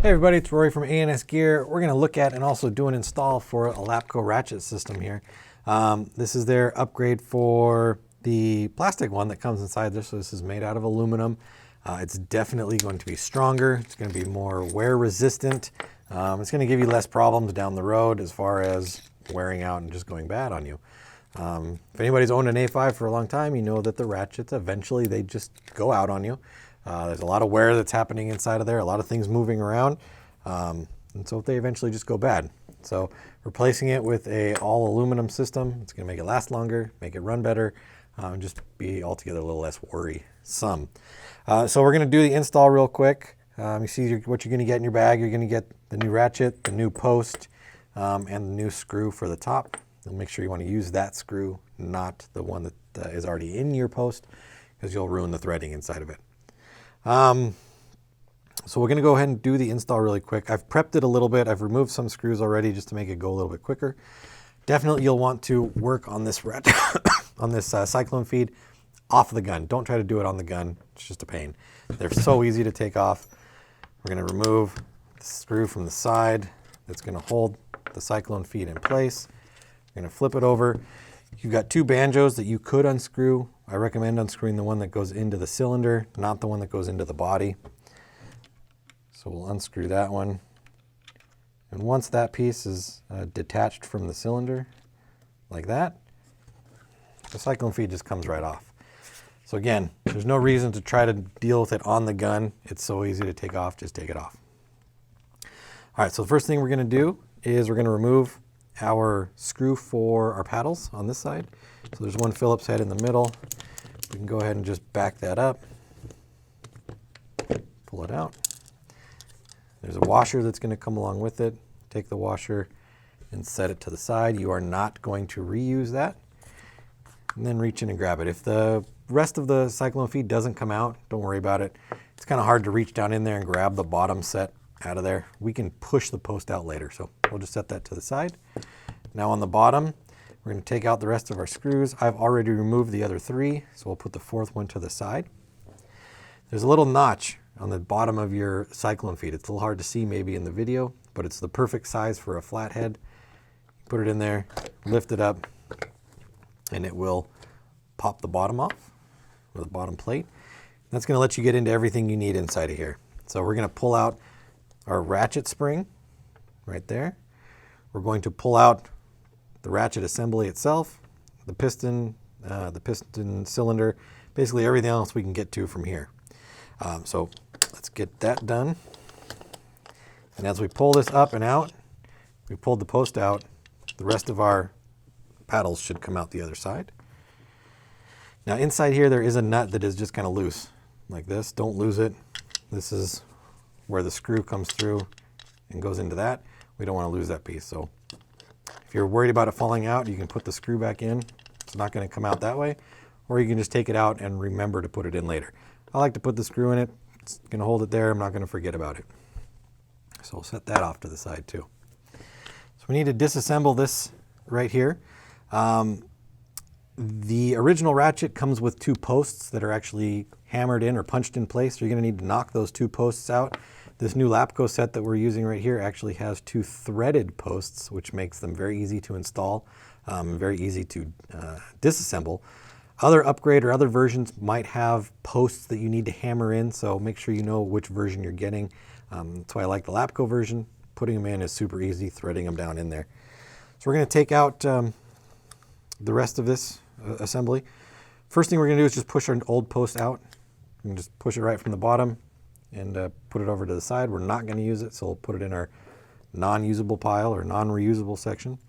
Hey everybody, it's Rory from ANSgear. We're going to look at and also do an install for a Lapco ratchet system here. This is their upgrade for the plastic one that comes inside this. So this is made out of aluminum. It's definitely going to be stronger. It's going to be more wear resistant. It's going to give you less problems down the road as far as wearing out and just going bad on you. If anybody's owned an A5 for a long time, you know that the ratchets eventually they just go out on you. There's a lot of wear that's happening inside of there, a lot of things moving around, and so they eventually just go bad. So replacing it with a all aluminum system, it's going to make it last longer, make it run better, and just be altogether a little less worrisome. So we're going to do the install real quick. You see what you're going to get in your bag. You're going to get the new ratchet, the new post, and the new screw for the top. And make sure you want to use that screw, not the one that is already in your post, because you'll ruin the threading inside of it. So we're going to go ahead and do the install really quick. I've prepped it a little bit. I've removed some screws already just to make it go a little bit quicker. Definitely you'll want to work on this on this Cyclone feed off the gun. Don't try to do it on the gun. It's just a pain. They're so easy to take off. We're going to remove the screw from the side that's going to hold the Cyclone feed in place. We're going to flip it over. You've got two banjos that you could unscrew. I recommend unscrewing the one that goes into the cylinder, not the one that goes into the body. So we'll unscrew that one. And once that piece is detached from the cylinder, like that, the Cyclone feed just comes right off. So again, there's no reason to try to deal with it on the gun. It's so easy to take off, just take it off. All right, so the first thing we're gonna do is we're gonna remove our screw for our paddles on this side. So there's one Phillips head in the middle. We can go ahead and just back that up, pull it out. There's a washer that's going to come along with it. Take the washer and set it to the side. You are not going to reuse that. And then reach in and grab it. If the rest of the Cyclone feed doesn't come out, don't worry about it. It's kind of hard to reach down in there and grab the bottom set out of there. We can push the post out later, so we'll just set that to the side. Now on the bottom, we're going to take out the rest of our screws. I've already removed the other three, so we'll put the fourth one to the side. There's a little notch on the bottom of your Cyclone feed. It's a little hard to see maybe in the video, but it's the perfect size for a flathead. Put it in there, lift it up, and it will pop the bottom off, or the bottom plate. That's going to let you get into everything you need inside of here. So we're going to pull out our ratchet spring right there. We're going to pull out the ratchet assembly itself, the piston cylinder, basically everything else we can get to from here. So let's get that done. And as we pull this up and out, we pulled the post out, the rest of our paddles should come out the other side. Now inside here there is a nut that is just kind of loose, like this. Don't lose it. This is where the screw comes through and goes into that. We don't want to lose that piece. So if you're worried about it falling out, you can put the screw back in. It's not going to come out that way. Or you can just take it out and remember to put it in later. I like to put the screw in it. It's going to hold it there. I'm not going to forget about it. So we'll set that off to the side too. So we need to disassemble this right here. The original ratchet comes with two posts that are actually hammered in or punched in place. So you're going to need to knock those two posts out. This new Lapco set that we're using right here actually has two threaded posts, which makes them very easy to install, very easy to disassemble. Other upgrade or other versions might have posts that you need to hammer in, so make sure you know which version you're getting. That's why I like the Lapco version. Putting them in is super easy, threading them down in there. So we're going to take out the rest of this assembly. First thing we're going to do is just push our old post out. We can just push it right from the bottom and put it over to the side. We're not going to use it, so we'll put it in our non-usable pile or non-reusable section.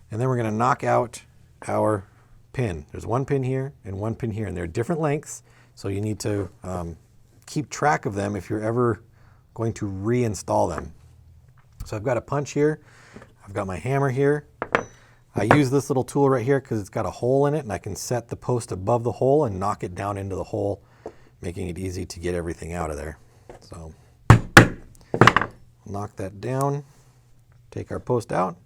And then we're going to knock out our pin. There's one pin here and one pin here, and they're different lengths, so you need to keep track of them if you're ever going to reinstall them. So I've got a punch here. I've got my hammer here. I use this little tool right here because it's got a hole in it, and I can set the post above the hole and knock it down into the hole, making it easy to get everything out of there. So knock that down, take our post out.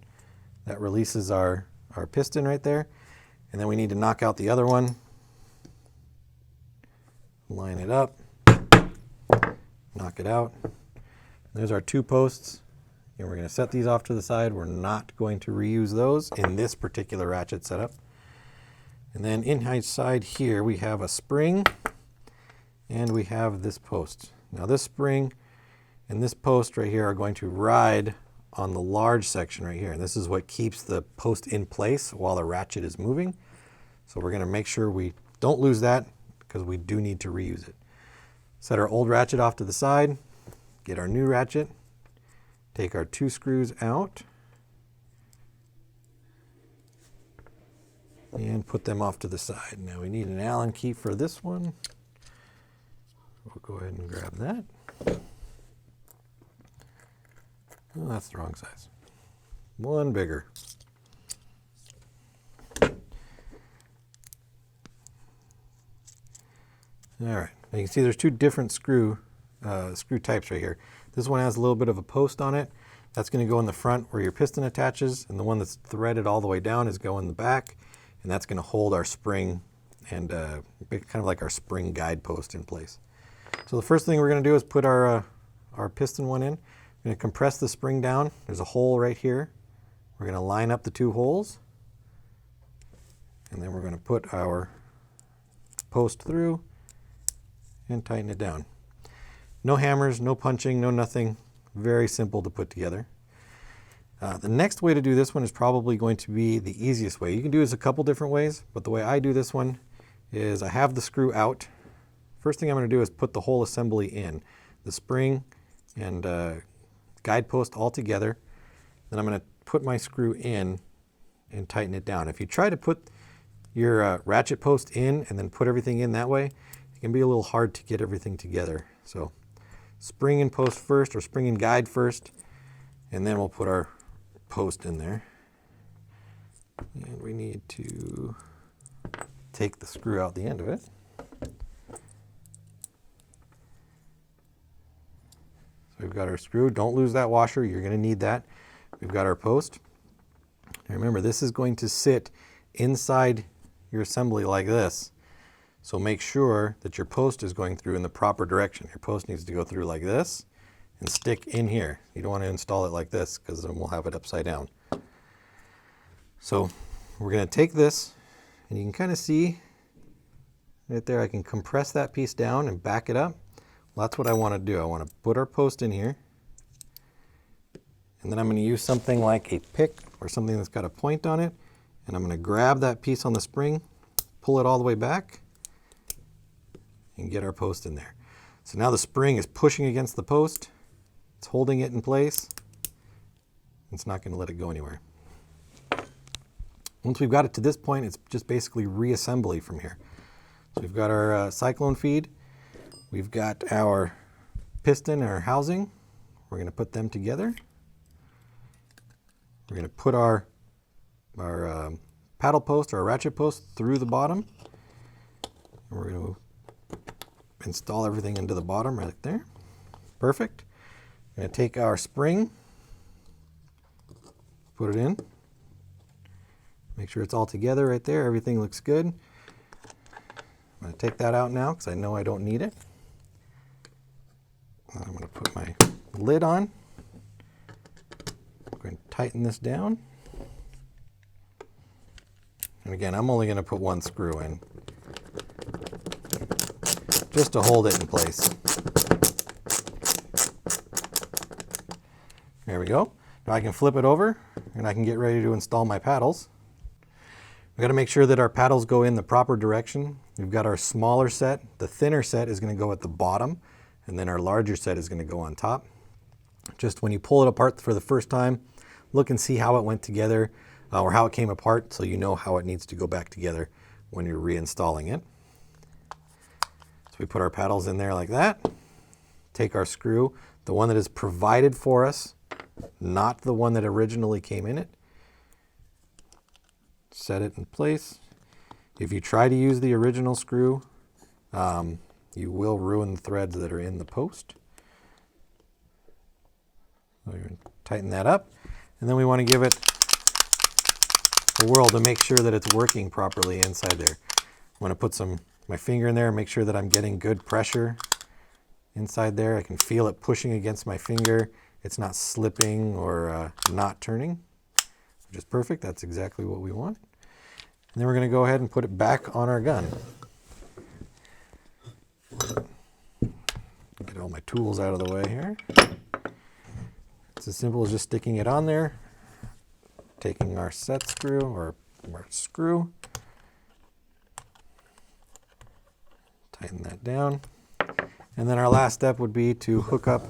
That releases our piston right there. And then we need to knock out the other one, line it up, knock it out, There's our 2 posts. And we're going to set these off to the side. We're not going to reuse those in this particular ratchet setup. And then inside here we have a spring and we have this post. Now this spring and this post right here are going to ride on the large section right here. And this is what keeps the post in place while the ratchet is moving. So we're going to make sure we don't lose that because we do need to reuse it. Set our old ratchet off to the side, get our new ratchet, take our 2 screws out, and put them off to the side. Now we need an Allen key for this one. We'll go ahead and grab that. Oh, that's the wrong size. One bigger. All right, now you can see there's 2 different screw types right here. This one has a little bit of a post on it. That's going to go in the front where your piston attaches, and the one that's threaded all the way down is going in the back, and that's going to hold our spring and kind of like our spring guide post in place. So the first thing we're going to do is put our piston one in. We're going to compress the spring down. There's a hole right here. We're going to line up the 2 holes, and then we're going to put our post through and tighten it down. No hammers, no punching, no nothing. Very simple to put together. The next way to do this one is probably going to be the easiest way. You can do this a couple different ways, but the way I do this one is I have the screw out. First thing I'm going to do is put the whole assembly in. The spring and guide post all together. Then I'm going to put my screw in and tighten it down. If you try to put your ratchet post in and then put everything in that way, it can be a little hard to get everything together. So spring and post first, or spring and guide first, and then we'll put our post in there. And we need to take the screw out the end of it. So we've got our screw. Don't lose that washer. You're going to need that. We've got our post. And remember, this is going to sit inside your assembly like this. So make sure that your post is going through in the proper direction. Your post needs to go through like this and stick in here. You don't want to install it like this because then we'll have it upside down. So we're going to take this, and you can kind of see right there, I can compress that piece down and back it up. Well, that's what I want to do. I want to put our post in here, and then I'm going to use something like a pick or something that's got a point on it, and I'm going to grab that piece on the spring, pull it all the way back, and get our post in there. So now the spring is pushing against the post. It's holding it in place. It's not going to let it go anywhere. Once we've got it to this point, it's just basically reassembly from here. So we've got our Cyclone feed. We've got our piston and our housing. We're going to put them together. We're going to put our paddle post or our ratchet post through the bottom. And we're going to install everything into the bottom right there. Perfect. I'm going to take our spring, put it in, make sure it's all together right there. Everything looks good. I'm going to take that out now because I know I don't need it. I'm going to put my lid on. I'm going to tighten this down. And again, I'm only going to put 1 screw in, just to hold it in place. There we go. Now I can flip it over and I can get ready to install my paddles. We've got to make sure that our paddles go in the proper direction. We've got our smaller set. The thinner set is going to go at the bottom, and then our larger set is going to go on top. Just when you pull it apart for the first time, look and see how it went together or how it came apart, so you know how it needs to go back together when you're reinstalling it. So we put our paddles in there like that. Take our screw, the one that is provided for us, not the one that originally came in it. Set it in place. If you try to use the original screw, you will ruin the threads that are in the post. So you're going to tighten that up, and then we want to give it a whirl to make sure that it's working properly inside there. I'm going to put my finger in there and make sure that I'm getting good pressure inside there. I can feel it pushing against my finger. It's not slipping or not turning, which is perfect. That's exactly what we want. And then we're going to go ahead and put it back on our gun. Get all my tools out of the way here. It's as simple as just sticking it on there, taking our set screw or our screw, tighten that down. And then our last step would be to hook up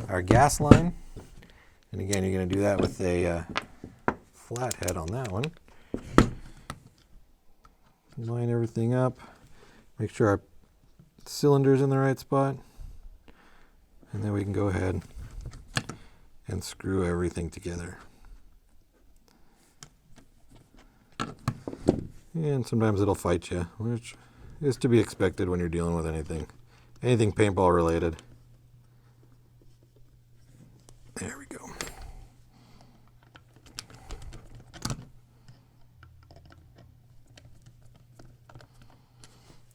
our gas line. And again, you're going to do that with a flat head on that one. Line everything up. Make sure our cylinder's in the right spot. And then we can go ahead and screw everything together. And sometimes it'll fight you, which is to be expected when you're dealing with anything paintball related. There we go.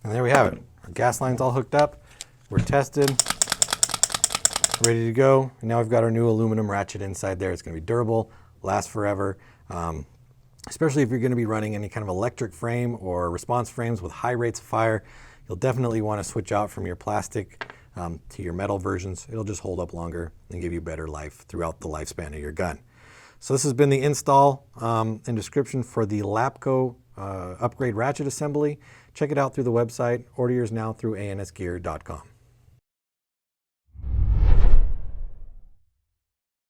And there we have it. Our gas line's all hooked up. We're tested, ready to go. And now we've got our new aluminum ratchet inside there. It's going to be durable, last forever. Especially if you're going to be running any kind of electric frame or response frames with high rates of fire, you'll definitely want to switch out from your plastic to your metal versions. It'll just hold up longer and give you better life throughout the lifespan of your gun. So this has been the install and description for the Lapco upgrade ratchet assembly. Check it out through the website. Order yours now through ANSgear.com.